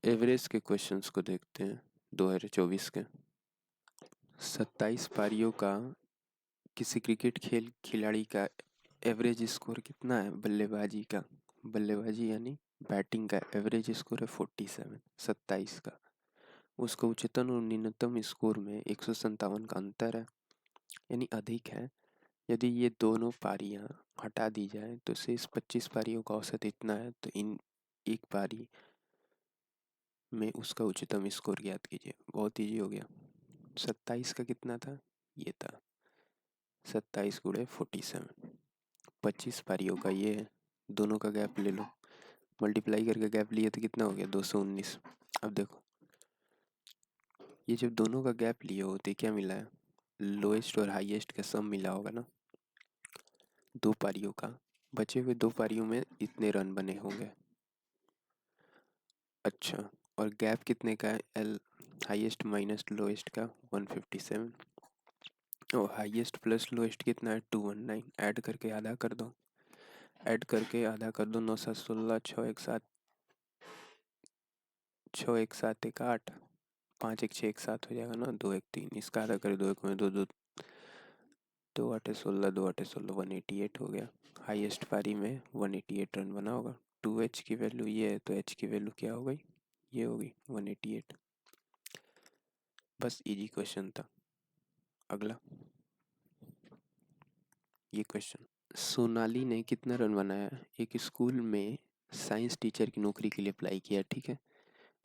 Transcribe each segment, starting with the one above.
Average के questions को देखते हैं 2024 के। 27 पारियों का किसी क्रिकेट खेल खिलाड़ी का एवरेज स्कोर कितना है बल्लेबाजी का? बल्लेबाजी यानी बैटिंग का एवरेज स्कोर है 47, 27 का। उसका उच्चतम और न्यूनतम स्कोर में 157 का अंतर है, यानी अधिक है। यदि ये दोनों पारियां हटा दी जाए तो शेष 25 पारियों का औसत इतना है, तो इन एक पारी में उसका उच्चतम स्कोर ज्ञात कीजिए। बहुत ईजी हो गया। 27 का कितना था? ये था 27 गुणे 47। 25 पारियों का ये है। दोनों का गैप ले लो, मल्टीप्लाई करके गैप लिए तो कितना हो गया? 219। अब देखो, ये जब दोनों का गैप लिए हो तो क्या मिला है? लोएस्ट और हाईएस्ट का सम मिला होगा ना, दो पारियों का। बचे हुए दो पारियों में इतने रन बने होंगे। अच्छा, और गैप कितने का है? एल हाईएस्ट माइनस लोएस्ट का 157, और हाईएस्ट प्लस लोएस्ट कितना है? 219। ऐड करके आधा कर दो, ऐड करके आधा कर दो। 9 7 16, 6 1 7, 6 1 7 1 8, 5 1 6 1 7 हो जाएगा ना। 2 1 3, इसका आधा करे 2 1 में 2 2, 2 8 16, 2 8 16, 188 हो गया। हाईएस्ट पारी में 188 रन बना होगा। 2H की वैल्यू ये है, तो H की वैल्यू क्या हो गई? ये होगी 188। बस इजी क्वेश्चन था। अगला ये क्वेश्चन, सोनाली ने कितना रन बनाया? एक स्कूल में साइंस टीचर की नौकरी के लिए अप्लाई किया, ठीक है।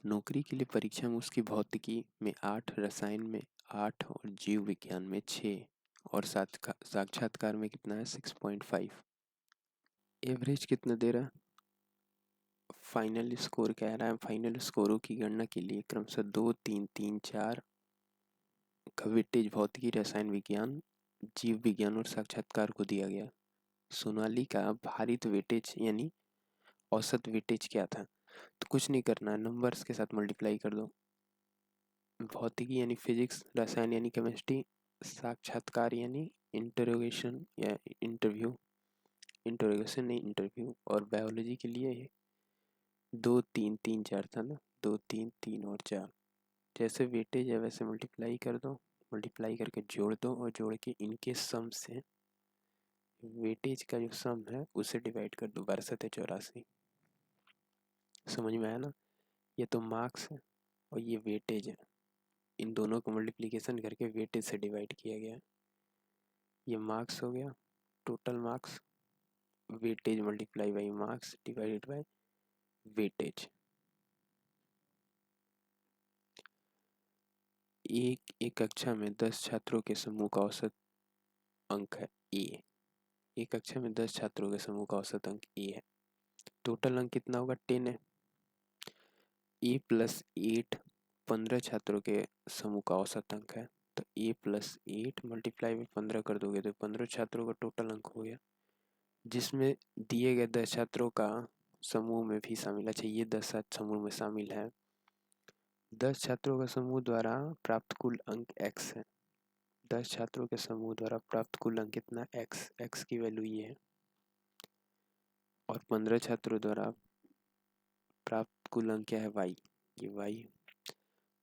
नौकरी के लिए परीक्षा में उसकी भौतिकी में 8, रसायन में 8 और जीव विज्ञान में 6, और साक्षात्कार में कितना है? 6.5। एवरेज कितना दे रहा है? फाइनल स्कोर कह रहा है। फाइनल स्कोरों की गणना के लिए क्रमशः 2 3 3 4 का वेटेज भौतिकी, रसायन विज्ञान, जीव विज्ञान और साक्षात्कार को दिया गया। सोनाली का भारित वेटेज यानी औसत वेटेज क्या था? तो कुछ नहीं करना है, नंबर्स के साथ मल्टीप्लाई कर दो। भौतिकी यानी फिजिक्स, रसायन यानी केमिस्ट्री, साक्षात्कार यानी इंटरोगेशन या इंटरव्यू, इंटरोगेशन नहीं इंटरव्यू, और बायोलॉजी के लिए 2 3 3 4 था ना, 2 3 3 और 4। जैसे वेटेज है वैसे मल्टीप्लाई कर दो, मल्टीप्लाई करके जोड़ दो, और जोड़ के इनके सम से वेटेज का जो सम है उसे डिवाइड कर दो। 62 समझ में आया ना? ये तो मार्क्स है और ये वेटेज है। इन दोनों को मल्टीप्लिकेशन करके वेटेज से डिवाइड किया गया। ये मार्क्स हो गया, total marks, weightage multiply by marks divided by weightage. एक कक्षा में 10 छात्रों के समूह का औसत अंक है ए। एक कक्षा में 10 छात्रों के समूह का औसत अंक ए है। टोटल अंक कितना होगा? 10 है। ए प्लस 8 15 छात्रों के समूह का औसत अंक है, तो ए प्लस 8 मल्टीप्लाई में 15 कर दोगे तो 15 छात्रों का टोटल अंक हो गया, जिसमें दिए गए 10 छात्रों का समूह में भी शामिल है। चाहिए 10 समूह में शामिल है। 10 छात्रों का समूह द्वारा प्राप्त कुल अंक x है। 10 छात्रों के समूह द्वारा प्राप्त कुल अंक कितना? x की वैल्यू ये है। और 15 छात्रों द्वारा प्राप्त कुल अंक क्या है? y, ये y।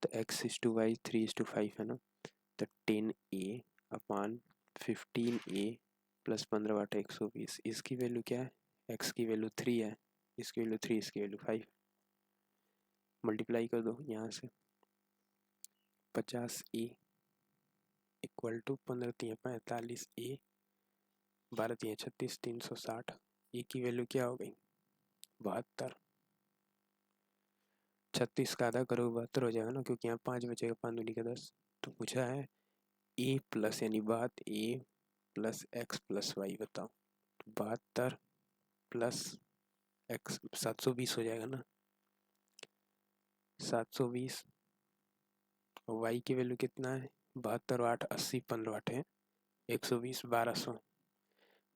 तो x/y 3/5 है ना, तो 10a अपान 15a प्लस 15/120। इसकी वैल्यू क्या है? x की वैल्यू 3 है, इसकी वैल्यू 3, इसकी वैल्यू 5। मल्टीप्लाई कर दो यहाँ से। 50a equal to 15 3 45a, 12 3 36, 360। ए की वैल्यू क्या हो गई? 72। 36 का आधा करो 72 हो जाएगा ना, क्योंकि यहाँ 5 बचेगा, 5 दूनी का 10। तो पूछा है ए प्लस यानी बात ए प्लस एक्स प्लस वाई, बताओ। 72 प्लस एक्स 720 हो जाएगा ना, 720। और वाई की वैल्यू कितना है? 72 8 80, 15 8 है 120, 1200।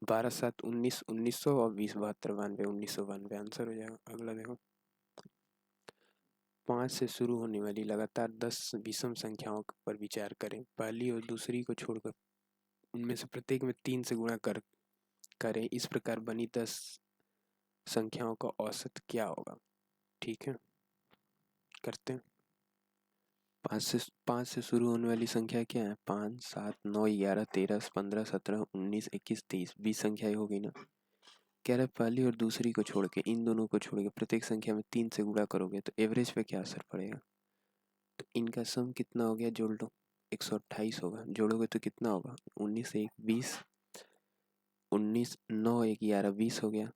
12 7 19, 1900 और 20 72 92, 1992 आंसर हो जाएगा। अगला देखो, 5 से शुरू होने वाली लगातार 10 विषम संख्याओं पर विचार करें। पहली और दूसरी को छोड़कर उनमें से प्रत्येक में 3 से गुणा करें। इस प्रकार बनी 10 संख्याओं का औसत क्या होगा? ठीक है, करते हैं। 5 से शुरू होने वाली संख्या क्या है? 5, 7, 9, 11, 13, 15, 17, 19, 21, 23, 20 संख्याएं हो गई ना। कह रहा है पहली और दूसरी को छोड़ के, इन दोनों को छोड़ के प्रत्येक संख्या में 3 से गुणा करोगे तो एवरेज पे क्या असर पड़ेगा? तो इनका सम कितना हो गया? जोड़ लो, 128 होगा। जोड़ोगे तो कितना होगा? 19 1 20, 19 9 1 11 20 हो गया।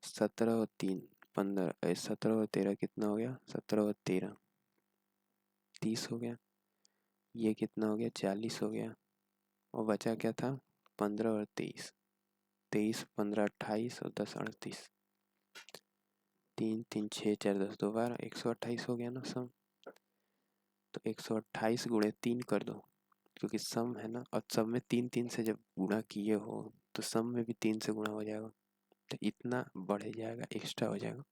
17 और 3 15, 17 और 13 कितना हो गया? 17 और 13 30 हो गया। ये कितना हो गया? 40 हो गया। और बचा क्या था? 15 और 23, 23 15 28 और 10 38, 3 3 6 4 10 2 12, 128 हो गया ना सम। तो 128 गुणे 3 कर दो, क्योंकि सम है ना, और सब में 3 3 से जब गुणा किए हो तो सम में भी 3 से गुणा हो जाएगा, तो इतना बढ़ जाएगा, एक्स्ट्रा हो जाएगा।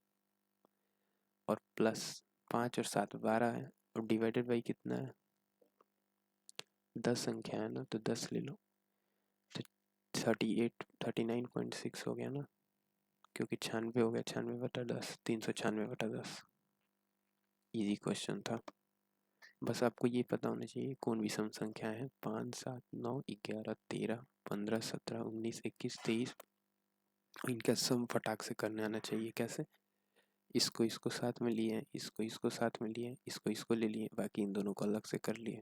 और प्लस 5 और 7 12 है, और डिवाइडेड बाई कितना है? 10 संख्या है ना, तो 10 ले लो, तो 39.6 हो गया ना, क्योंकि 96 हो गया, 96/10, 396/10। इजी क्वेश्चन था। बस आपको ये पता होना चाहिए कौन विषम संख्या है। 5 7 9 11 13 15 17 19 21 23, इनका सम फटाक से करने आना चाहिए। कैसे? इसको इसको साथ में लिए, इसको इसको साथ में लिए, इसको इसको ले लिए, बाकी इन दोनों को अलग से कर लिए।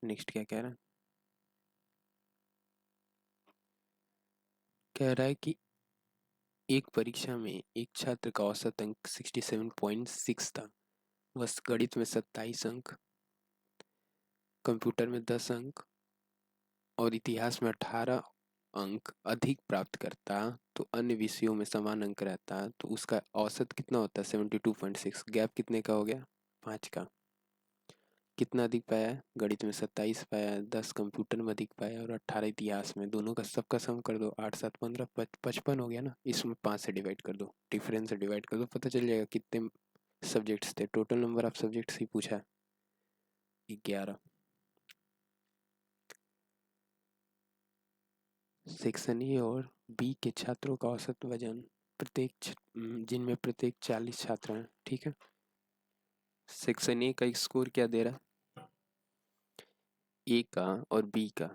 नेक्स्ट क्या कह रहा है? कह रहा है कि एक परीक्षा में एक छात्र का औसत अंक 67.6 था। वह गणित में 27 अंक, कंप्यूटर में 10 अंक और इतिहास में 18 अंक अधिक प्राप्त करता, तो अन्य विषयों में समान अंक रहता, तो उसका औसत कितना होता? 72.6। गैप कितने का हो गया? 5 का। कितना अधिक पाया है? गणित में 27 पाया, 10 कंप्यूटर में अधिक पाया और 18 इतिहास में। दोनों का सबका सम कर दो, 8 7 15 55 हो गया ना। इसमें 5 से डिवाइड कर दो, डिफरेंस से डिवाइड कर दो, पता चल जाएगा कितने सब्जेक्ट्स थे। टोटल नंबर ऑफ सब्जेक्ट्स ही पूछा है, 11। सेक्शन ए और बी के छात्रों का औसत वजन जिनमें प्रत्येक 40 छात्र हैं, ठीक है। सेक्शन ए का स्कोर क्या दे रहा है? ए का और बी का,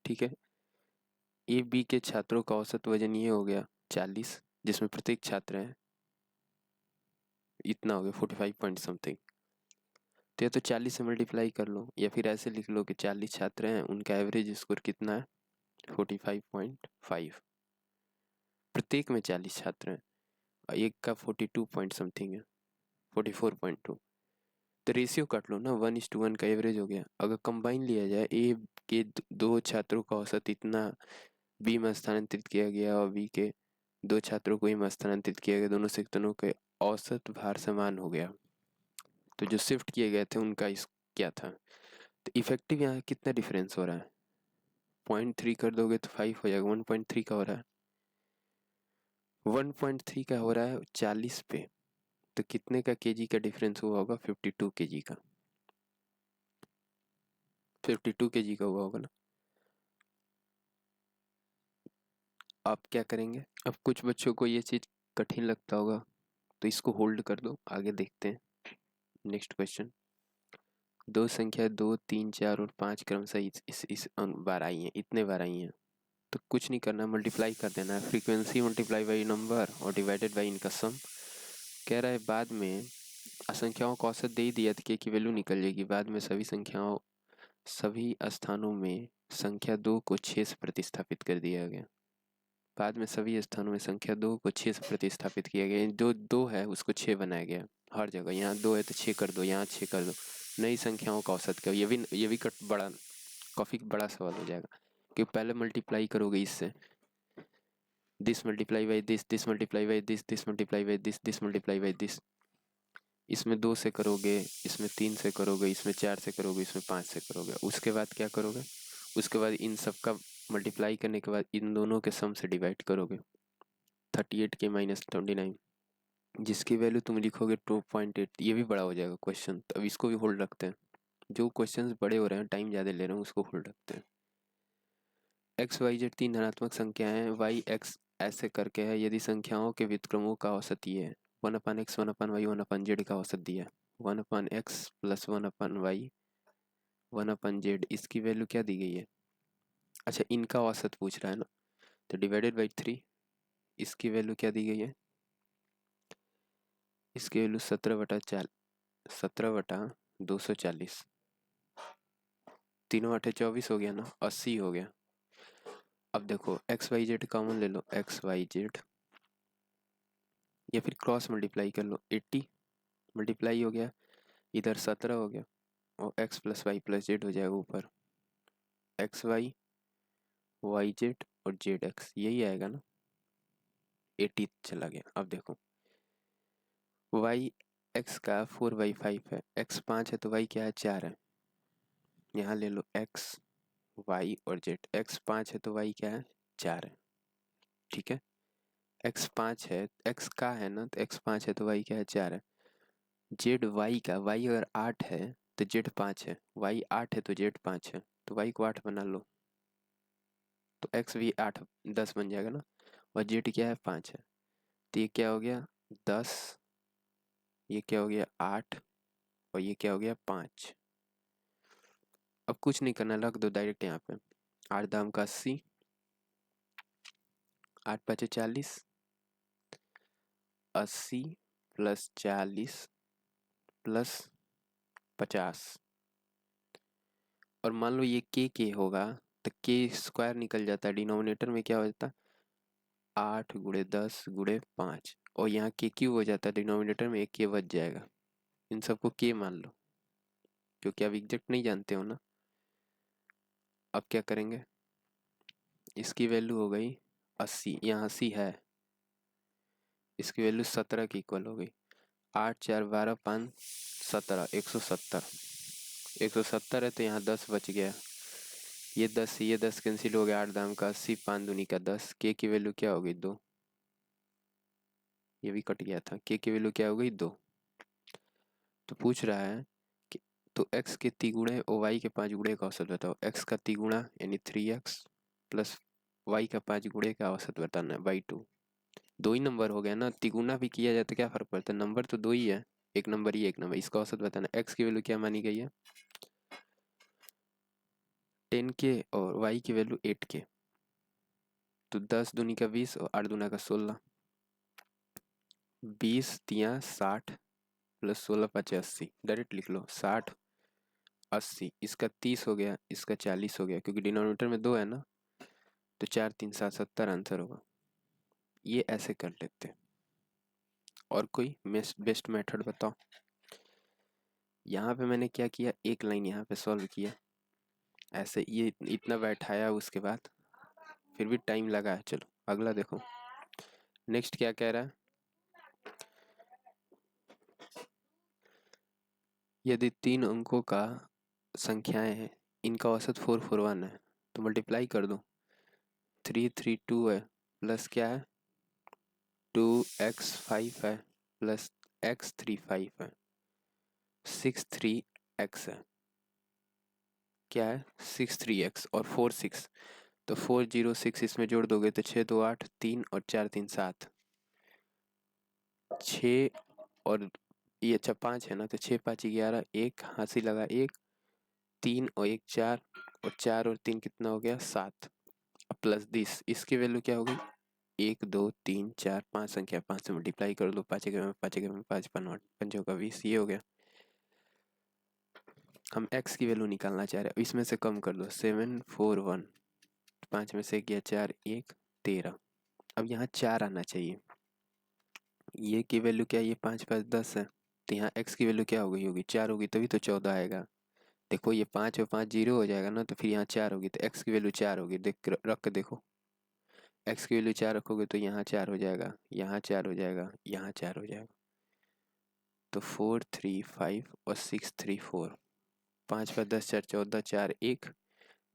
ठीक है। ए बी के छात्रों का औसत वजन ये हो गया 40, जिसमें प्रत्येक छात्र है इतना हो गया 45 पॉइंट समथिंग। तो या तो 40 से मल्टीप्लाई कर लो, या फिर ऐसे लिख लो कि 40 छात्र हैं, उनका एवरेज स्कोर कितना है? 45.5। प्रत्येक में 40 छात्र हैं और एक का 42 पॉइंट समथिंग है, 44.2। तो रेशियो काट लो ना, 1:1 का एवरेज हो गया। अगर कंबाइन लिया जाए, ए के दो छात्रों का औसत इतना बी में स्थानांतरित किया गया और बी के दो छात्रों को ए में स्थानांतरित किया गया, दोनों सेक्शनों के औसत भार समान हो गया। तो जो शिफ्ट किए गए थे उनका इस क्या था? तो इफेक्टिव यहाँ कितना डिफरेंस हो रहा है? 0.3 कर दोगे तो 5 हो जाएगा। 1.3 का हो रहा है, 1.3 का हो रहा है 40 पे, तो कितने का केजी का डिफरेंस हुआ होगा? 52 केजी का। 52 केजी का हुआ होगा ना। आप क्या करेंगे? अब कुछ बच्चों को ये चीज़ कठिन लगता होगा, तो इसको होल्ड कर दो, आगे देखते हैं। Next question. दो संख्या 2 3 4 और 5 क्रमशः इस बार आई हैं, इतने बार आई हैं, तो कुछ नहीं करना, मल्टीप्लाई कर देना है। फ्रीक्वेंसी मल्टीप्लाई बाई नंबर और डिवाइडेड बाई इनका सम। कह रहा है बाद में असंख्याओं का औसत दे ही दिया था, के की वैल्यू निकल जाएगी। बाद में सभी स्थानों में संख्या 2 को 6 से प्रतिस्थापित कर दिया गया। बाद में सभी स्थानों में संख्या 2 को 6 से प्रतिस्थापित किया गया। जो 2 है उसको 6 बनाया गया हर जगह। यहाँ 2 है तो 6 कर दो, यहाँ 6 कर दो। नई संख्याओं का औसत क्या? ये भी काफ़ी बड़ा सवाल हो जाएगा, कि पहले मल्टीप्लाई करोगे इससे, this multiply by this multiply by this multiply by this multiply by this. इसमें 2 से करोगे, इसमें 3 से करोगे, इसमें 4 से करोगे, इसमें 5 से करोगे। उसके बाद क्या करोगे? उसके बाद इन सब का मल्टीप्लाई करने के बाद इन दोनों के सम से डिवाइड करोगे। 38 के -29, जिसकी वैल्यू तुम लिखोगे 2.8। ये भी बड़ा हो जाएगा क्वेश्चन, तो अब इसको भी होल्ड रखते हैं। जो क्वेश्चंस बड़े हो रहे हैं, टाइम ज़्यादा ले रहे हैं, उसको होल्ड रखते हैं। एक्स वाई जेड 3 धनात्मक संख्याएं हैं, वाई एक्स ऐसे करके है, यदि संख्याओं के व्युत्क्रमों का औसत ये है। 1/x 1/y 1/z का औसत दिया है। 1/x प्लस 1/y 1/z इसकी वैल्यू क्या दी गई है? अच्छा, इनका औसत पूछ रहा है ना, तो डिवाइडेड बाई 3। इसकी वैल्यू क्या दी गई है? इसकी वैल्यू 17/240। 3 × 8 = 24 हो गया ना, 80 हो गया। अब देखो एक्स वाई जेड कॉमन ले लो, एक्स वाई जेड, या फिर क्रॉस मल्टीप्लाई कर लो, 80 मल्टीप्लाई हो गया, इधर 17 हो गया, और X plus Y plus Z हो जाएगा ऊपर, एक्स वाई वाई जेड और जेड एक्स, यही आएगा ना। 80 चला गया। अब देखो वाई एक्स का 4/5 है, एक्स 5 है तो वाई क्या है? 4 है। यहाँ ले लो एक्स वाई और जेड, एक्स 5 है तो वाई क्या है? 4 है। ठीक है, एक्स 5 है, एक्स का है ना, तो एक्स 5 है तो वाई क्या है? 4 है। जेड वाई का, वाई अगर 8 है तो जेड 5 है, वाई 8 है तो जेड 5 है, तो वाई को 8 बना लो, तो एक्स भी 8 10 बन जाएगा ना, और जेड क्या है? 5 है, तो ये क्या हो गया? 10, ये क्या हो गया? 8, और ये क्या हो गया? 5। अब कुछ नहीं करना, रख दो डायरेक्ट यहाँ पे। 8 दाम का 80, 8 5 40, 80 प्लस 40 प्लस 50, और मान लो ये के होगा, तो के स्क्वायर निकल जाता है, डिनोमिनेटर में क्या हो जाता है? 8 × 10 × 5, और यहाँ के क्यू हो जाता है, डिनोमिनेटर में एक के बच जाएगा। इन सबको के मान लो, क्योंकि आप एग्जैक्ट नहीं जानते हो ना। अब क्या करेंगे? इसकी वैल्यू हो गई 80, यहाँ 80 है, इसकी वैल्यू 17 की इक्वल हो गई। 8 4 12 5 17, 170। 170 है तो यहाँ 10 बच गया, ये 10 कैंसिल हो गया, 8 दाम का 80, 5 दूनी का 10, के की वैल्यू क्या हो गई? 2। ये भी कट गया था, के की वैल्यू क्या हो गई? 2। तो पूछ रहा है कि तो x के तिगुणे और y के 5 गुणे का औसत बताओ। x का तिगुणा यानी 3x प्लस y का 5 गुणे का औसत बताना है, बाई 2। दो ही नंबर हो गया ना, तिगुना भी किया जाए तो क्या फर्क पड़ता है? नंबर तो दो ही है, एक नंबर ही एक नंबर, इसका औसत बताना है। x की वैल्यू क्या मानी गई है? 10k, और y की वैल्यू 8k, तो 10 दूनी का 20 और 8 दूना का 16, 20 तिया 60 प्लस 16 5 80, डायरेक्ट लिख लो 60 80, इसका 30 हो गया, इसका 40 हो गया, क्योंकि डिनोमिनेटर में 2 है ना, तो 4 3 7 70 आंसर होगा। ये ऐसे कर लेते। और कोई बेस्ट मेथड बताओ। यहाँ पे मैंने क्या किया, एक लाइन यहाँ पे सॉल्व किया, ऐसे ये इतना बैठाया, उसके बाद फिर भी टाइम लगा है। चलो अगला देखो, नेक्स्ट क्या कह रहा है? यदि 3 अंकों का संख्याएं हैं, इनका औसत 441 है, तो मल्टीप्लाई कर दो। 332 है प्लस क्या है? 2x5 है प्लस x35 है, 63x है। क्या है? 63x और 46, तो 406 इसमें जोड़ दोगे तो 6 2 8, 3 और 4 3 7, 6 और ये अच्छा 5 है ना, तो 6 5 11, एक हाथी लगा, एक 3 और एक 4, और 4 और 3 कितना हो गया? 7, प्लस 10, इसकी वैल्यू क्या हो गई? 1 2 3 4 5 संख्या, 5 से मल्टीप्लाई कर लो, 5 में 5 में 5 5 का 20, ये हो गया। हम x की वैल्यू निकालना चाह रहे हैं, इसमें से कम कर दो, 741, 5 में से गया 4, 1 13। अब यहाँ 4 आना चाहिए, ये की वैल्यू क्या है? ये 5 5 10 है, तो यहाँ x की वैल्यू क्या हो गई होगी? 4 होगी, तभी तो 14 आएगा। देखो ये 5 और 5 जीरो हो जाएगा ना, तो फिर यहाँ 4 होगी, तो x की वैल्यू 4 होगी। देख रख के देखो, x की वैल्यू 4 रखोगे तो यहाँ 4 हो जाएगा, यहाँ 4 हो जाएगा, यहाँ 4 हो जाएगा, तो 4 3 5 और 6 3 4, 5 5 10 4 14, 4 1,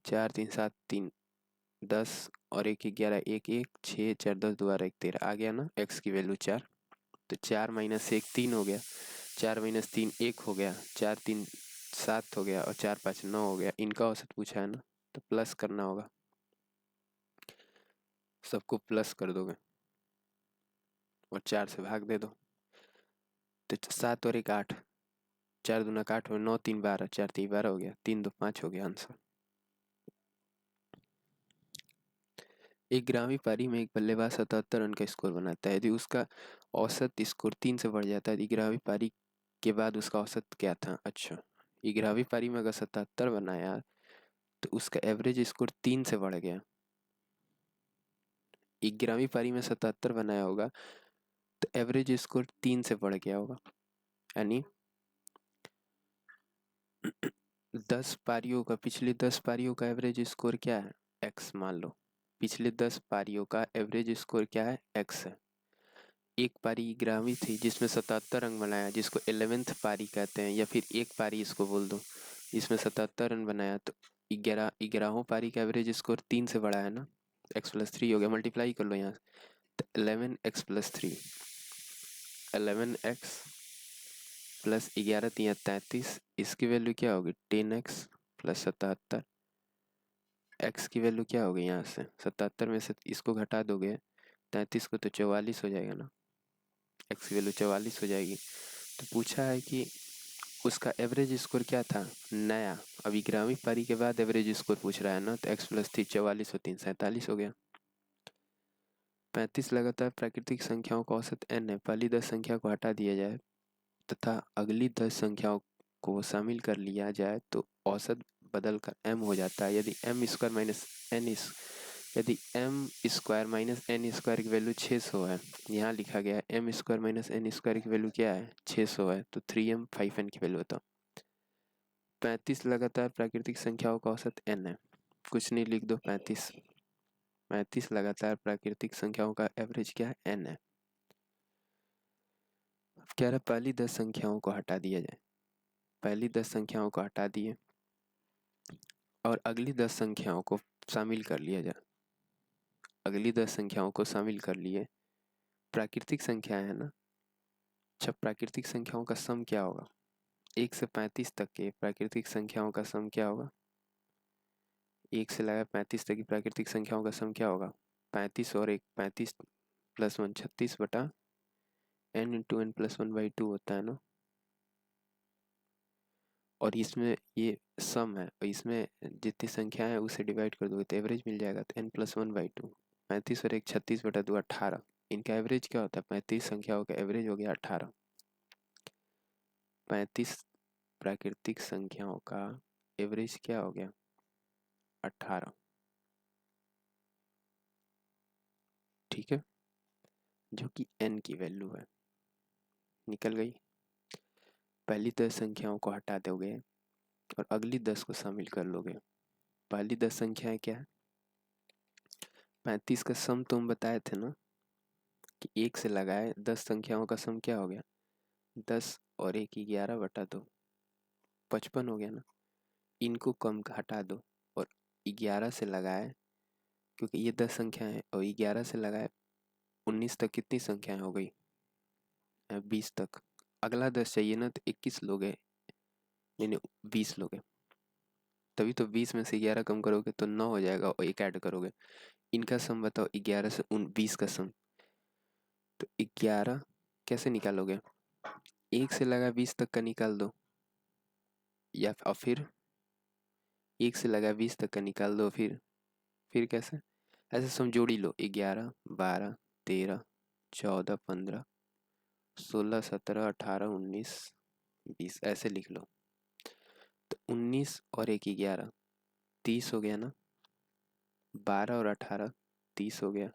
4 3 7 3 10, और 1 11, 1 1 6 4 10 दोबारा 1 13, आ गया ना x की वैल्यू 4। तो 4 माइनस 1 3 हो गया, 4 माइनस 3 1 हो गया, 4 3 7 हो गया, और 4 5 9 हो गया। इनका औसत पूछा है ना, तो प्लस करना होगा, सबको प्लस कर दोगे और 4 से भाग दे दो। तो 7 और 1 8, 4 दूना 8 हो 9 3 12, 4 3 12 हो गया, 3 2 5 हो गया आंसर। एक 11वीं पारी में एक बल्लेबाज 77 रन का स्कोर बनाता है, यदि उसका औसत स्कोर 3 से बढ़ जाता है, 11वीं पारी के बाद उसका औसत क्या था? अच्छा, 11वीं पारी में अगर 77 बनाया तो उसका एवरेज स्कोर 3 से बढ़ गया। 11वीं पारी में 77 बनाया होगा तो एवरेज स्कोर 3 से बढ़ गया होगा, यानी 10 पारियों का, पिछली 10 पारियों का एवरेज स्कोर क्या है? एक्स मान लो, पिछले 10 पारियों का एवरेज स्कोर क्या है? एक्स है। एक पारी 11वीं थी जिसमें 77 रन बनाया, जिसको 11th पारी कहते हैं, या फिर एक पारी इसको बोल दो, जिसमें 77 रन बनाया, तो 11वीं पारी का एवरेज स्कोर 3 से बढ़ा है ना, x+3 हो गया, मल्टीप्लाई कर लो यहाँ से, तो 11x+3, 11x प्लस 11 3 33, इसकी वैल्यू क्या होगी? 10x प्लस 77, x की वैल्यू क्या होगी? यहाँ से 77 में से इसको घटा दोगे 33 को, तो 44 हो जाएगा ना, x की वैल्यू 44 हो जाएगी। तो पूछा है कि उसका एवरेज स्कोर क्या था नया, अभी 11वीं पारी के बाद एवरेज स्कोर पूछ रहा है ना, तो x+3 44 और 3 47 हो गया। 35 लगातार प्राकृतिक संख्याओं का औसत n है, पहली 10 संख्या को हटा दिया जाए तथा अगली 10 संख्याओं को शामिल कर लिया जाए तो औसत बदल कर m हो जाता है। यदि m स्क्वायर माइनस एन यदि m square minus N square की वैल्यू 600 है, यहाँ लिखा गया है m square minus N square की वैल्यू क्या है? 600 है, तो 3m 5n की वैल्यू बताओ। 35 लगातार प्राकृतिक संख्याओं का औसत n है, कुछ नहीं लिख दो, 35 लगातार प्राकृतिक संख्याओं का एवरेज क्या है? n है। अब कह रहा है पहली 10 संख्याओं को हटा दिया जाए, पहली 10 संख्याओं को हटा दिए और अगली 10 संख्याओं को शामिल कर लिया जाए, अगली 10 संख्याओं को शामिल कर लिए, प्राकृतिक संख्या है ना। अच्छा, प्राकृतिक संख्याओं का सम क्या होगा? 1 से 35 तक के प्राकृतिक संख्याओं का सम क्या होगा? 1 से लगा 35 तक की प्राकृतिक संख्याओं का सम क्या होगा? 35 और 1, 35 प्लस 1 36 बटा n इंटू एन प्लस 1/2 होता है ना। और इसमें ये सम है, और इसमें जितनी संख्या है उसे डिवाइड कर दोगे तो एवरेज मिल जाएगा, तो n+1/2, 35 और 1 36 बटा 2 18, इनका एवरेज क्या होता है? 35 संख्याओं का एवरेज हो गया 18। 35 प्राकृतिक संख्याओं का एवरेज क्या हो गया? 18। ठीक है, जो कि n की वैल्यू है, निकल गई। पहली 10 संख्याओं को हटा दोगे और अगली 10 को शामिल कर लोगे। पहली 10 संख्याएं क्या है? 35 का सम तुम बताए थे ना कि 1 से लगाए 10 संख्याओं का सम क्या हो गया? 10 और 1 11 बटा 2, 55 हो गया ना। इनको कम हटा दो और 11 से लगाए, क्योंकि ये 10 संख्याएं हैं, और 11 से लगाए 19 तक कितनी संख्याएं हो गई? 20 तक। अगला 10 चाहिए ना, तो 21 लोगे, नहीं नहीं 20 लोगे, तभी तो 20 में से 11 कम करोगे तो 9 हो जाएगा, और 1 ऐड करोगे। इनका सम बताओ, 11 से 20 का सम, तो 11 कैसे निकालोगे? 1 से लगा 20 तक का निकाल दो, या और फिर 1 से लगा 20 तक का निकाल दो, फिर कैसे? ऐसे सम जोड़ी लो, 11 12 13 14 15 16 17 18 19 20, ऐसे लिख लो। तो 19 और 1 11, 30 हो गया ना। 12 और 18 30 हो गया।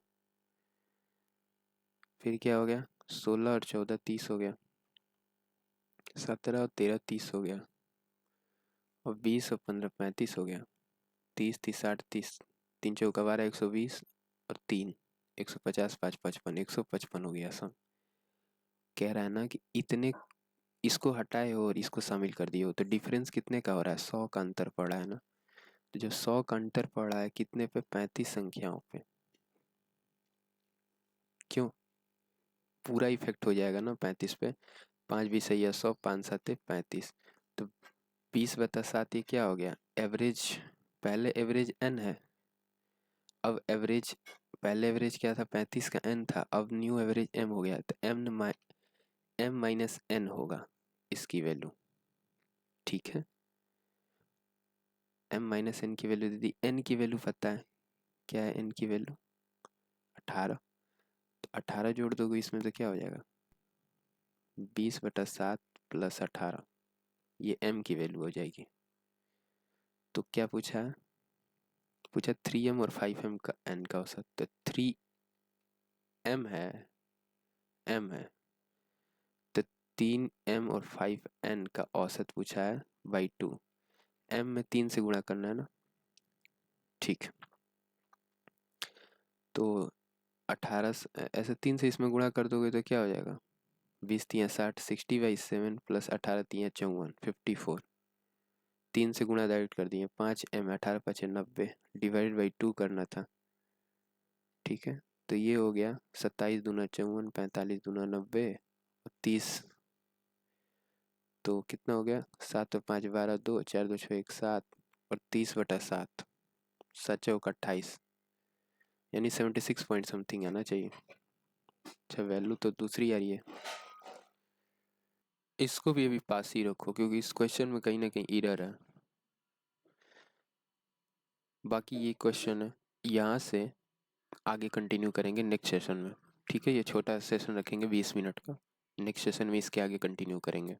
फिर क्या हो गया? 16 और 14 30 हो गया। 17 और 13 30 हो गया। और 20 और 15 35 हो गया। 30 30 60 30, 3 चौका 12 120 और 3 150 5 55 155 हो गया सम। कह रहा है ना कि इतने इसको हटाए हो और इसको शामिल कर दिए हो, तो डिफरेंस कितने का हो रहा है? 100 का अंतर पड़ रहा है ना। तो जब 100 का अंतर पड़ रहा है कितने पे? 35 संख्याओं पे। क्यों? पूरा इफेक्ट हो जाएगा ना 35 पे। 5 बीस है 100, 5 7 35, तो 20/7 ये क्या हो गया? एवरेज। पहले एवरेज n है, अब एवरेज, पहले एवरेज क्या था? 35 का n था, अब न्यू एवरेज m हो गया, तो m माइनस n होगा इसकी वैल्यू, ठीक है। m माइनस n की वैल्यू दे दी, n की वैल्यू पता है, क्या है n की वैल्यू? 18। तो 18 जोड़ दोगे इसमें तो क्या हो जाएगा? 20/7 प्लस 18, ये m की वैल्यू हो जाएगी। तो क्या पूछा है? पूछा 3m और 5m का n का औसत, तो 3m है, m है, तो 3m और 5n का औसत पूछा है बाई 2। m में 3 से गुणा करना है ना, ठीक। तो 18 ऐसे 3 से इसमें गुणा कर दोगे तो क्या हो जाएगा? 20×3 = 60, 60/7 प्लस 18×3 = 54, 54। 3 से गुणा डायरेक्ट कर दिए, 5m, 18×5 = 90, डिवाइड बाई 2 करना था, ठीक है। तो ये हो गया 27 दूना 54, 45 दूना 90 और 30, तो कितना हो गया? 7 और 5 12, 2 4 2 6 1 7 और 30/7, 7 चौक 28, यानी 76 पॉइंट समथिंग आना चाहिए। अच्छा, वैल्यू तो दूसरी आ रही है, इसको भी अभी पास ही रखो क्योंकि इस क्वेश्चन में कहीं ना कहीं एरर है। बाकी ये क्वेश्चन है, यहाँ से आगे कंटिन्यू करेंगे नेक्स्ट सेशन में, ठीक है। ये छोटा सेशन रखेंगे 20 मिनट का, नेक्स्ट सेशन में इसके आगे कंटिन्यू करेंगे।